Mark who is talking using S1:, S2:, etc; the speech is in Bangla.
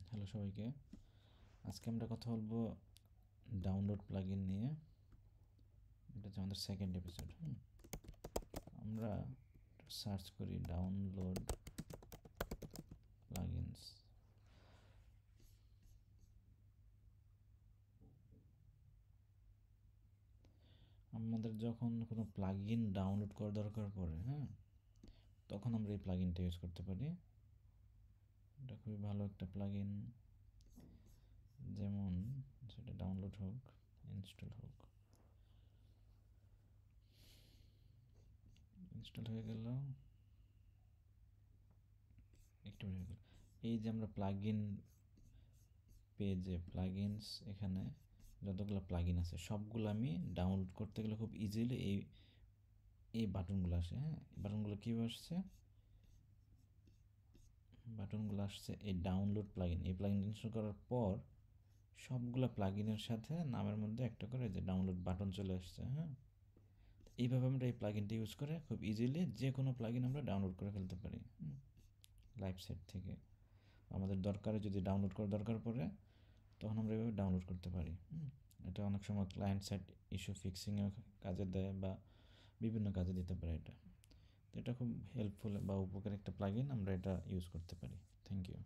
S1: হ্যালো সবাইকে, আজকে আমরা কথা বলবো ডাউনলোড প্লাগইন নিয়ে। এটা হচ্ছে আমাদের সেকেন্ড এপিসোড। আমরা সার্চ করি ডাউনলোড প্লাগইনস। আমাদের যখন কোনো প্লাগইন ডাউনলোড করার দরকার পড়ে, তখন আমরা এই প্লাগইনটা ইউজ করতে পারি। এটা খুবই ভালো একটা প্লাগইন, যেমন সেটা ডাউনলোড হোক, ইনস্টল হোক। ইনস্টল হয়ে গেল, একটু হয়ে গেল। এই যে আমরা প্লাগইন পেজে প্লাগইনস, এখানে যতগুলো প্লাগইন আছে সবগুলো আমি ডাউনলোড করতে গেলে খুব ইজিলি এই বাটনগুলো আসে। এই বাটনগুলো কীভাবে আসছে? বাটনগুলো আসছে এই ডাউনলোড প্লাগইন। এই প্লাগইন ইনস্টল করার পর সবগুলো প্লাগইনের সাথে নামের মধ্যে একটা করে যে ডাউনলোড বাটন চলে আসছে। এইভাবে আমরা এই প্লাগইনটা ইউজ করে খুব ইজিলি যে কোনো প্লাগইন আমরা ডাউনলোড করে ফেলতে পারি লাইভ সেট থেকে। আমাদের দরকারে যদি ডাউনলোড করার দরকার পড়ে তখন আমরা এভাবে ডাউনলোড করতে পারি। এটা অনেক সময় ক্লায়েন্ট সাইড ইস্যু ফিক্সিংয়ে কাজে দেয় বা বিভিন্ন কাজে দিতে পারে এটা। তো এটা খুব হেল্পফুল বা উপকারী একটা প্লাগইন, আমরা এটা ইউজ করতে পারি। Thank you.